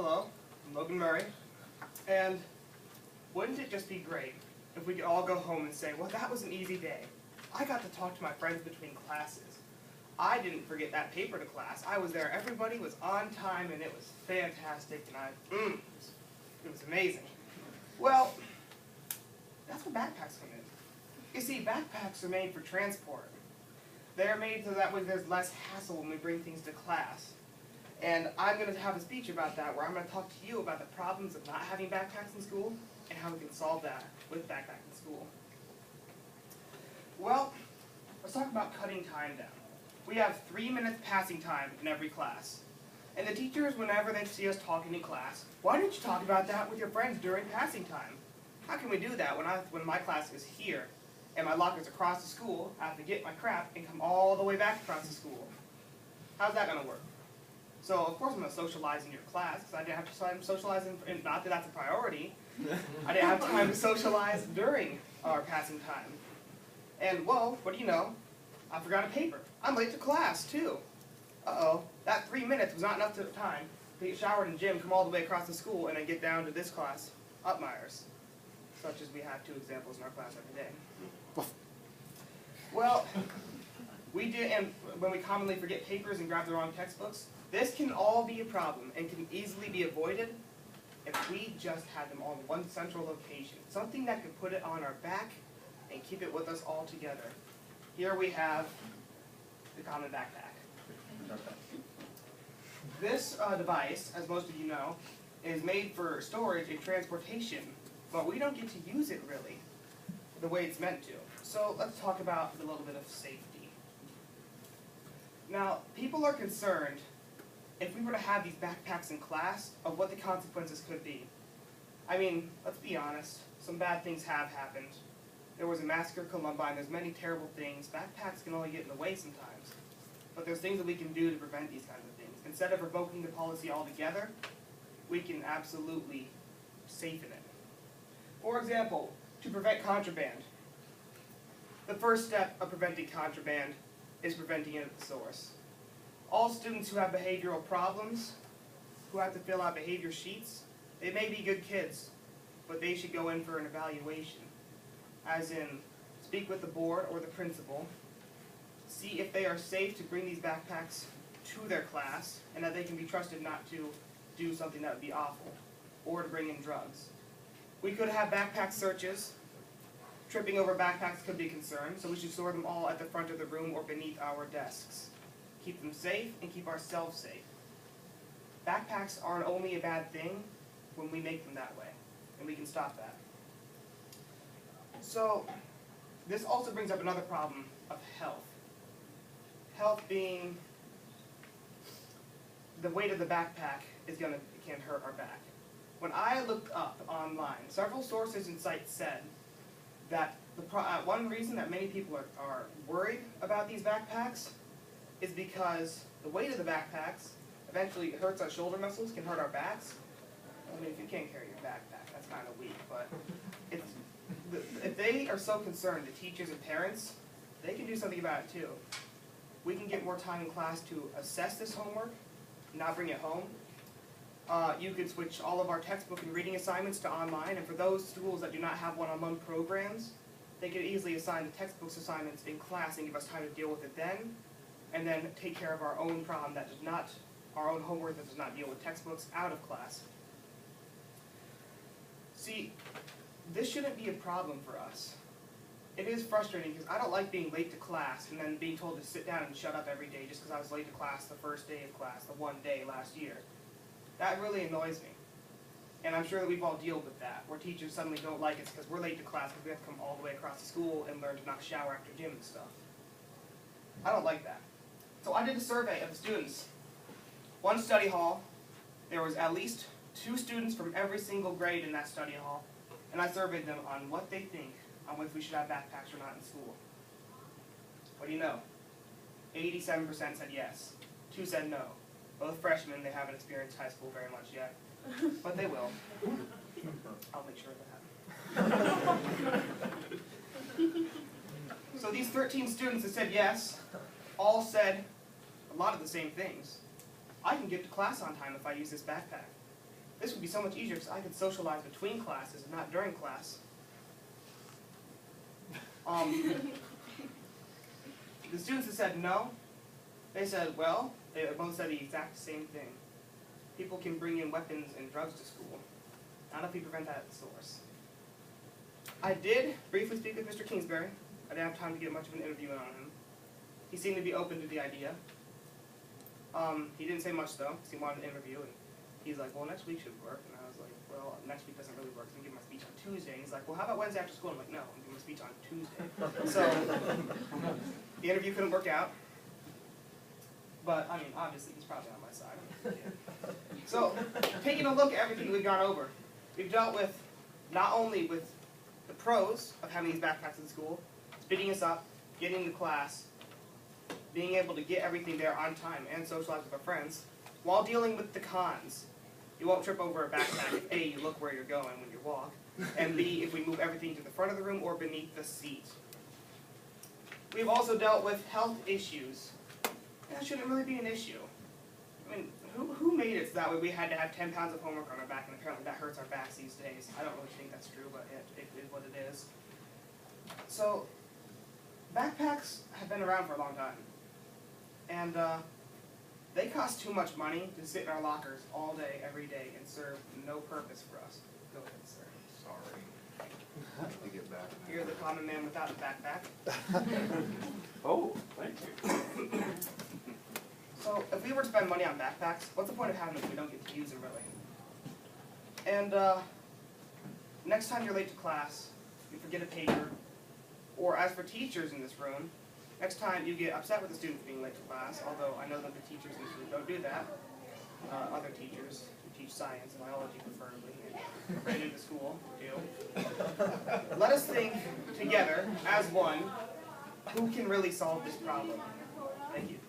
Hello, I'm Logan Murray, and wouldn't it just be great if we could all go home and say, well, that was an easy day. I got to talk to my friends between classes. I didn't forget that paper to class. I was there. Everybody was on time, and it was fantastic, and it was amazing. Well, that's where backpacks come in. You see, backpacks are made for transport. They're made so that way there's less hassle when we bring things to class. And I'm going to have a speech about that where I'm going to talk to you about the problems of not having backpacks in school and how we can solve that with backpacks in school. Well, let's talk about cutting time down. We have 3 minutes passing time in every class. And the teachers, whenever they see us talking in class, why don't you talk about that with your friends during passing time? How can we do that when my class is here and my locker's across the school? I have to get my crap and come all the way back across the school. How's that going to work? So, of course, I'm going to socialize in your class, because I didn't have time to socialize, not that that's a priority. I didn't have time to socialize during our passing time. And, whoa, what do you know? I forgot a paper. I'm late to class, too. Uh-oh, that 3 minutes was not enough time to get showered in gym, come all the way across the school, and then get down to this class, Upmeyer's, such as we have 2 examples in our class every day. Well, we did, and when we commonly forget papers and grab the wrong textbooks, this can all be a problem and can easily be avoided if we just had them on one central location. Something that could put it on our back and keep it with us all together. Here we have the common backpack. This device, as most of you know, is made for storage and transportation, but we don't get to use it really the way it's meant to. So let's talk about a little bit of safety. Now, people are concerned if we were to have these backpacks in class, of what the consequences could be. I mean, let's be honest, some bad things have happened. There was a massacre at Columbine, there's many terrible things. Backpacks can only get in the way sometimes. But there's things that we can do to prevent these kinds of things. Instead of revoking the policy altogether, we can absolutely safen it. For example, to prevent contraband. The first step of preventing contraband is preventing it at the source. All students who have behavioral problems, who have to fill out behavior sheets, they may be good kids, but they should go in for an evaluation. As in, speak with the board or the principal, see if they are safe to bring these backpacks to their class, and that they can be trusted not to do something that would be awful, or to bring in drugs. We could have backpack searches. Tripping over backpacks could be a concern, so we should store them all at the front of the room or beneath our desks. Keep them safe and keep ourselves safe. Backpacks aren't only a bad thing when we make them that way, and we can stop that. So, this also brings up another problem of health. Health being the weight of the backpack can hurt our back. When I looked up online, several sources and sites said that one reason that many people are worried about these backpacks is because the weight of the backpacks eventually hurts our shoulder muscles, can hurt our backs. I mean, if you can't carry your backpack, that's kind of weak, but if they are so concerned, the teachers and parents, they can do something about it too. We can get more time in class to assess this homework, not bring it home. You could switch all of our textbook and reading assignments to online, and for those schools that do not have one-on-one programs, they could easily assign the textbooks assignments in class and give us time to deal with it then, and then take care of our own problem that does not, our own homework that does not deal with textbooks out of class. See, this shouldn't be a problem for us. It is frustrating because I don't like being late to class and then being told to sit down and shut up every day just because I was late to class the first day of class, the one day last year. That really annoys me. And I'm sure that we've all dealt with that, where teachers suddenly don't like us because we're late to class because we have to come all the way across the school and learn to not shower after gym and stuff. I don't like that. So I did a survey of the students. One study hall, there was at least 2 students from every single grade in that study hall, and I surveyed them on what they think on whether we should have backpacks or not in school. What do you know? 87% said yes. 2 said no. Both freshmen, they haven't experienced high school very much yet, but they will. I'll make sure of that. So these 13 students that said yes, all said a lot of the same things. I can get to class on time if I use this backpack. This would be so much easier because I could socialize between classes and not during class. The students that said no, they said, well, they both said the exact same thing. People can bring in weapons and drugs to school. Not if we prevent that at the source. I did briefly speak with Mr. Kingsbury. I didn't have time to get much of an interview on him. He seemed to be open to the idea. He didn't say much though, because he wanted an interview, and he's like, well, next week should work. And I was like, well, next week doesn't really work, so I'm giving my speech on Tuesday. And he's like, well, how about Wednesday after school? I'm like, no, I'm giving my speech on Tuesday. So the interview couldn't work out. But, I mean, obviously, he's probably on my side. So, taking a look at everything we've gone over, we've dealt with not only with the pros of having these backpacks in school, speeding us up, getting to class, being able to get everything there on time and socialize with our friends, while dealing with the cons. You won't trip over a backpack if A, you look where you're going when you walk, and B, if we move everything to the front of the room or beneath the seat. We've also dealt with health issues. That shouldn't really be an issue. I mean, who made it so that way we had to have 10 pounds of homework on our back, and apparently that hurts our backs these days. I don't really think that's true, but it is what it is. So, backpacks have been around for a long time. And they cost too much money to sit in our lockers all day, every day, and serve no purpose for us. Go ahead, sir. Sorry. Let me get back. You're the common man without a backpack. Oh, thank you. So, if we were to spend money on backpacks, what's the point of having them if we don't get to use them, really? And next time you're late to class, you forget a paper, or as for teachers in this room, next time you get upset with the students being late to class, although I know that the teachers in this room don't do that. Other teachers who teach science, biology preferably, and brand new to school do. Let us think together, as one, who can really solve this problem. Thank you.